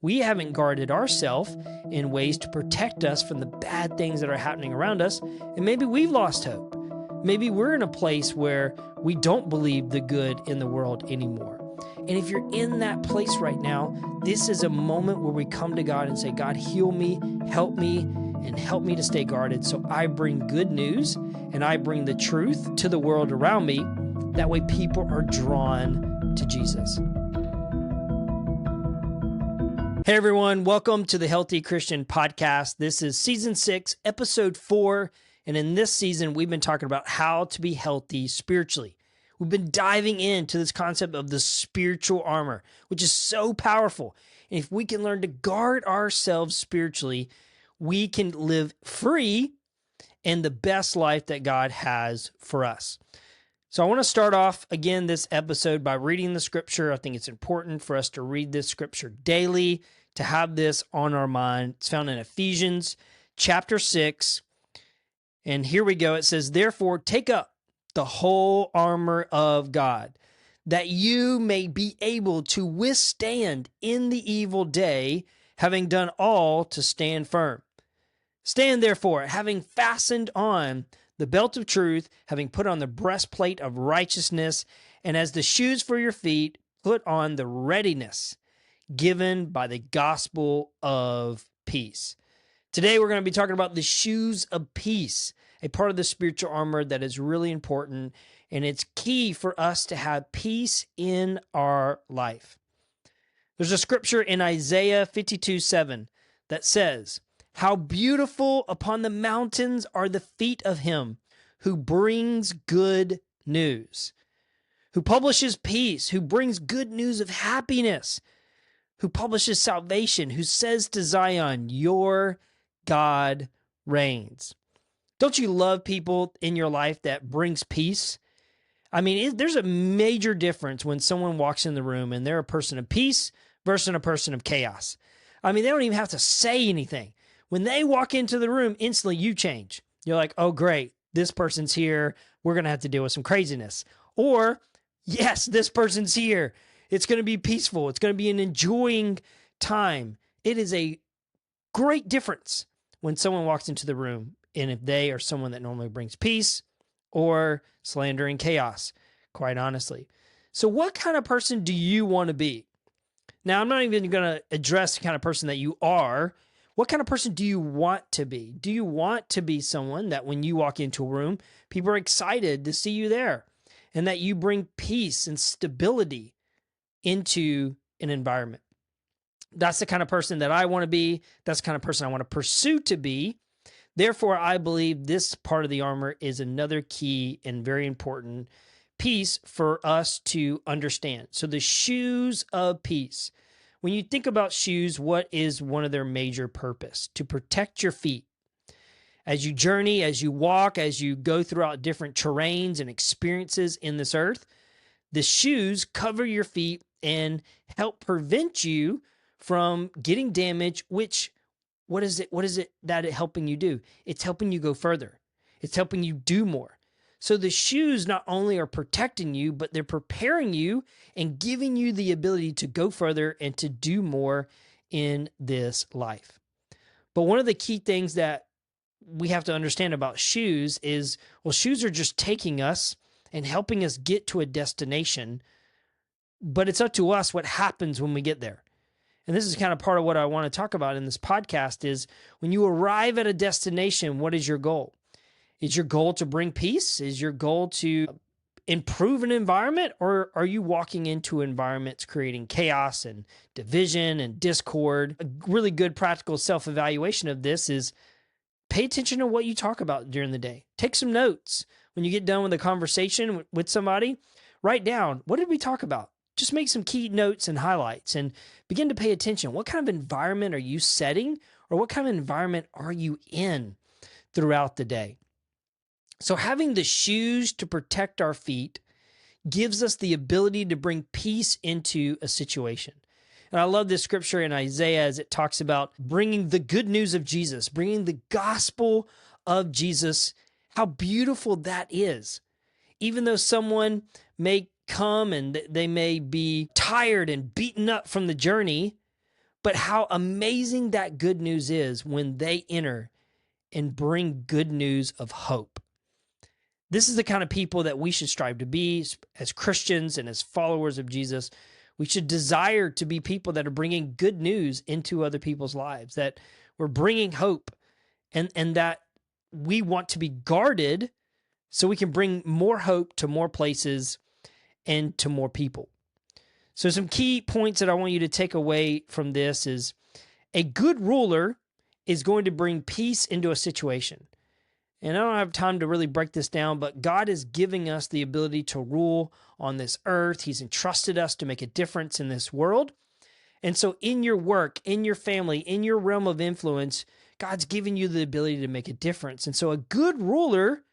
we haven't guarded ourselves in ways to protect us from the bad things that are happening around us, and maybe we've lost hope. Maybe we're in a place where we don't believe the good in the world anymore. And if you're in that place right now, this is a moment where we come to God and say, God, heal me, and help me to stay guarded. So I bring good news and I bring the truth to the world around me. That way people are drawn to Jesus. Hey everyone, welcome to the Healthy Christian Podcast. This is season 6, episode 4. And in this season, we've been talking about how to be healthy spiritually. We've been diving into this concept of the spiritual armor, which is so powerful. And if we can learn to guard ourselves spiritually, we can live free and the best life that God has for us. So I want to start off again this episode by reading the scripture. I think it's important for us to read this scripture daily, to have this on our mind. It's found in Ephesians chapter 6. And here we go. It says, therefore, take up the whole armor of God, that you may be able to withstand in the evil day, having done all to stand firm. Stand therefore, having fastened on the belt of truth, having put on the breastplate of righteousness, and as the shoes for your feet, put on the readiness given by the gospel of peace. Today, we're going to be talking about the shoes of peace, a part of the spiritual armor that is really important, and it's key for us to have peace in our life. There's a scripture in Isaiah 52:7 that says, how beautiful upon the mountains are the feet of him who brings good news, who publishes peace, who brings good news of happiness, who publishes salvation, who says to Zion, your God reigns. Don't you love people in your life that brings peace? I mean, there's a major difference when someone walks in the room and they're a person of peace versus a person of chaos. I mean, they don't even have to say anything. When they walk into the room, instantly you change. You're like, oh, great, this person's here. We're going to have to deal with some craziness. Or, yes, this person's here. It's going to be peaceful. It's going to be an enjoying time. It is a great difference when someone walks into the room and if they are someone that normally brings peace or slander and chaos, quite honestly. So what kind of person do you want to be? Now, I'm not even going to address the kind of person that you are. What kind of person do you want to be? Do you want to be someone that when you walk into a room, people are excited to see you there and that you bring peace and stability into an environment? That's the kind of person that I want to be. That's the kind of person I want to pursue to be. Therefore, I believe this part of the armor is another key and very important piece for us to understand. So the shoes of peace. When you think about shoes, what is one of their major purpose? To protect your feet. As you journey, as you walk, as you go throughout different terrains and experiences in this earth, the shoes cover your feet and help prevent you from getting damage, which what is it that it's helping you do? It's helping you go further. It's helping you do more. So the shoes not only are protecting you, but they're preparing you and giving you the ability to go further and to do more in this life. But one of the key things that we have to understand about shoes is, well, shoes are just taking us and helping us get to a destination, but it's up to us what happens when we get there. And this is kind of part of what I want to talk about in this podcast is when you arrive at a destination, what is your goal? Is your goal to bring peace? Is your goal to improve an environment? Or are you walking into environments creating chaos and division and discord? A really good practical self-evaluation of this is pay attention to what you talk about during the day. Take some notes. When you get done with a conversation with somebody, write down, what did we talk about? Just make some key notes and highlights and begin to pay attention. What kind of environment are you setting, or what kind of environment are you in throughout the day? So having the shoes to protect our feet gives us the ability to bring peace into a situation. And I love this scripture in Isaiah as it talks about bringing the good news of Jesus, bringing the gospel of Jesus, how beautiful that is. Even though someone may come and they may be tired and beaten up from the journey, but how amazing that good news is when they enter and bring good news of hope. This is the kind of people that we should strive to be as Christians and as followers of Jesus. We should desire to be people that are bringing good news into other people's lives, that we're bringing hope, and that we want to be guarded so we can bring more hope to more places and to more people. So some key points that I want you to take away from this is a good ruler is going to bring peace into a situation. And I don't have time to really break this down, but God is giving us the ability to rule on this earth. He's entrusted us to make a difference in this world. And so in your work, in your family, in your realm of influence, God's given you the ability to make a difference. And so a good ruler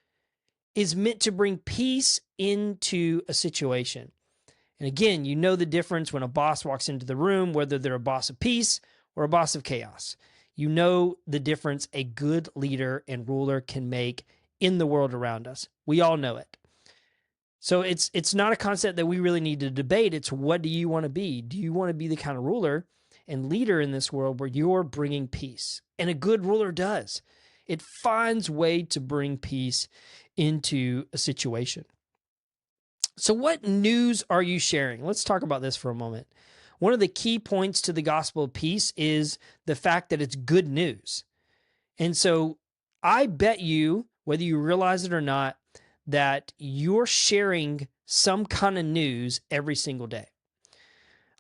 is meant to bring peace into a situation. And again, you know the difference when a boss walks into the room, whether they're a boss of peace or a boss of chaos. You know the difference a good leader and ruler can make in the world around us. We all know it. So it's not a concept that we really need to debate. It's, what do you want to be? Do you want to be the kind of ruler and leader in this world where you're bringing peace? And a good ruler does. It finds way to bring peace into a situation. So what news are you sharing? Let's talk about this for a moment. One of the key points to the gospel of peace is the fact that it's good news. And so I bet you, whether you realize it or not, that you're sharing some kind of news every single day.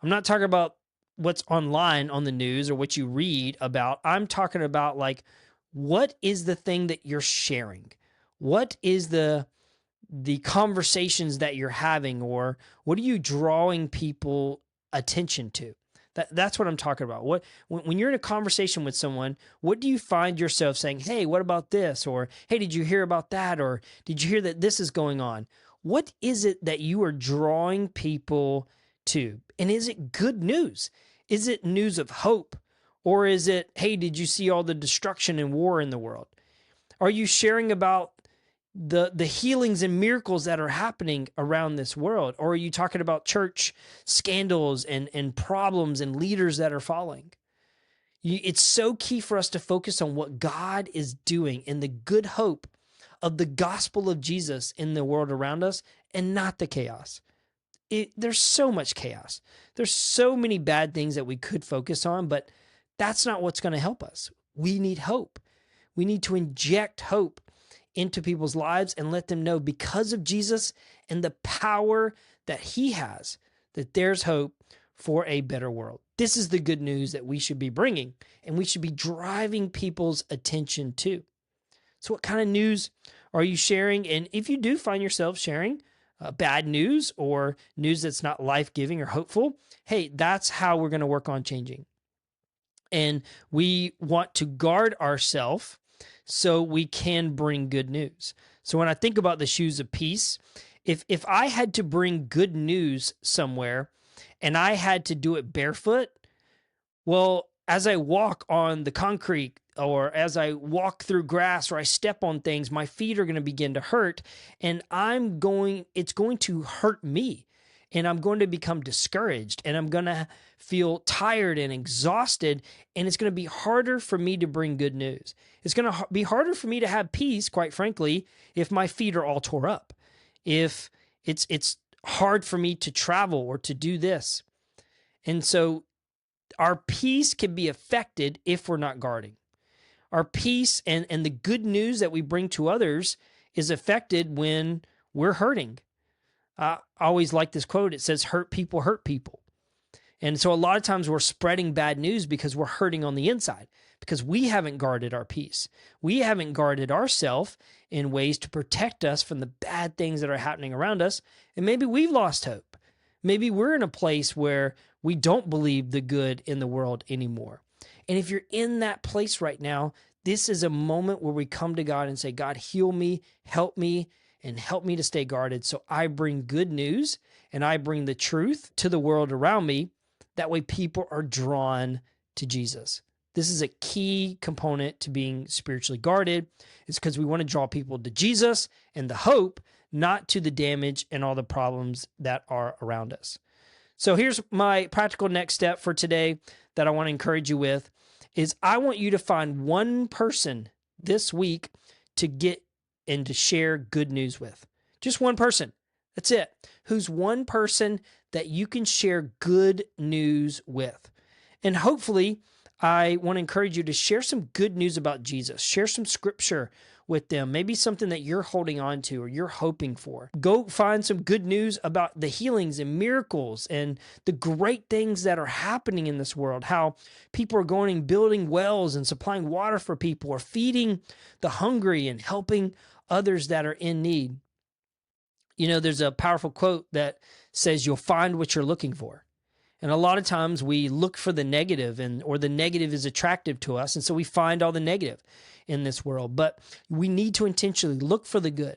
I'm not talking about what's online on the news or what you read about. I'm talking about, like, what is the thing that you're sharing? What is the conversations that you're having, or what are you drawing people attention to? That's what I'm talking about. When you're in a conversation with someone, what do you find yourself saying? Hey, what about this? Or, hey, did you hear about that? Or, did you hear that this is going on? What is it that you are drawing people to? And is it good news? Is it news of hope? Or is it, hey, did you see all the destruction and war in the world? Are you sharing about the healings and miracles that are happening around this world? Or are you talking about church scandals and problems and leaders that are falling? It's so key for us to focus on what God is doing and the good hope of the gospel of Jesus in the world around us, and not the chaos. There's so much chaos. There's so many bad things that we could focus on, but that's not what's going to help us. We need hope. We need to inject hope into people's lives and let them know, because of Jesus and the power that he has, that there's hope for a better world. This is the good news that we should be bringing, and we should be driving people's attention to. So what kind of news are you sharing? And if you do find yourself sharing bad news or news that's not life-giving or hopeful, hey, that's how we're going to work on changing. And we want to guard ourselves so we can bring good news. So when I think about the shoes of peace, if I had to bring good news somewhere and I had to do it barefoot, well, as I walk on the concrete, or as I walk through grass, or I step on things, my feet are going to begin to hurt, and it's going to hurt me, and I'm going to become discouraged, and I'm going to feel tired and exhausted, and it's going to be harder for me to bring good news. It's going to be harder for me to have peace, quite frankly, if my feet are all tore up, if it's hard for me to travel or to do this. And so our peace can be affected if we're not guarding. Our peace and the good news that we bring to others is affected when we're hurting. I always like this quote. It says, hurt people hurt people. And so a lot of times we're spreading bad news because we're hurting on the inside, because we haven't guarded our peace. We haven't guarded ourselves in ways to protect us from the bad things that are happening around us. And maybe we've lost hope. Maybe we're in a place where we don't believe the good in the world anymore. And if you're in that place right now, this is a moment where we come to God and say, God, heal me, and help me to stay guarded. So I bring good news and I bring the truth to the world around me. That way people are drawn to Jesus. This is a key component to being spiritually guarded. It's because we want to draw people to Jesus and the hope, not to the damage and all the problems that are around us. So here's my practical next step for today. that I want to encourage you with is I want you to find one person this week to get and to share good news with. Just one person. That's it. Who's one person that you can share good news with? And hopefully, I want to encourage you to share some good news about Jesus. Share some scripture with them, maybe something that you're holding on to or you're hoping for. Go find some good news about the healings and miracles and the great things that are happening in this world, how people are going and building wells and supplying water for people, or feeding the hungry and helping others that are in need. You know, there's a powerful quote that says, you'll find what you're looking for. And a lot of times we look for the negative, or the negative is attractive to us. And so we find all the negative in this world, but we need to intentionally look for the good.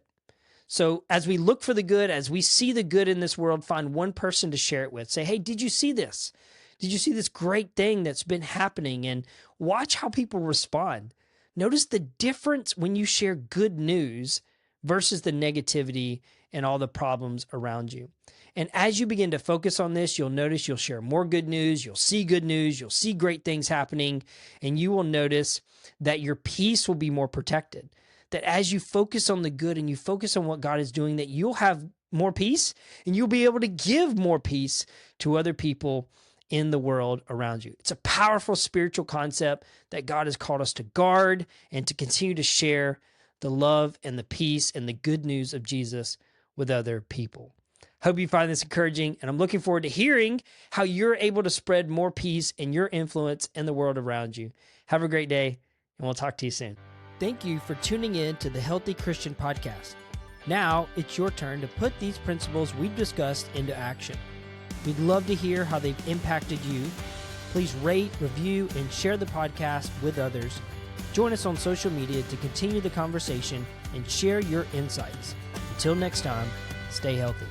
So as we look for the good, as we see the good in this world, find one person to share it with. Say, hey, did you see this? Did you see this great thing that's been happening? And watch how people respond. Notice the difference when you share good news versus the negativity and all the problems around you. And as you begin to focus on this, you'll notice you'll share more good news, you'll see good news, you'll see great things happening, and you will notice that your peace will be more protected. That as you focus on the good and you focus on what God is doing, that you'll have more peace and you'll be able to give more peace to other people in the world around you. It's a powerful spiritual concept that God has called us to guard and to continue to share the love and the peace and the good news of Jesus with other people. Hope you find this encouraging, and I'm looking forward to hearing how you're able to spread more peace and your influence in the world around you. Have a great day, and we'll talk to you soon. Thank you for tuning in to the Healthy Christian Podcast. Now it's your turn to put these principles we've discussed into action. We'd love to hear how they've impacted you. Please rate, review, and share the podcast with others. Join us on social media to continue the conversation and share your insights. Until next time, stay healthy.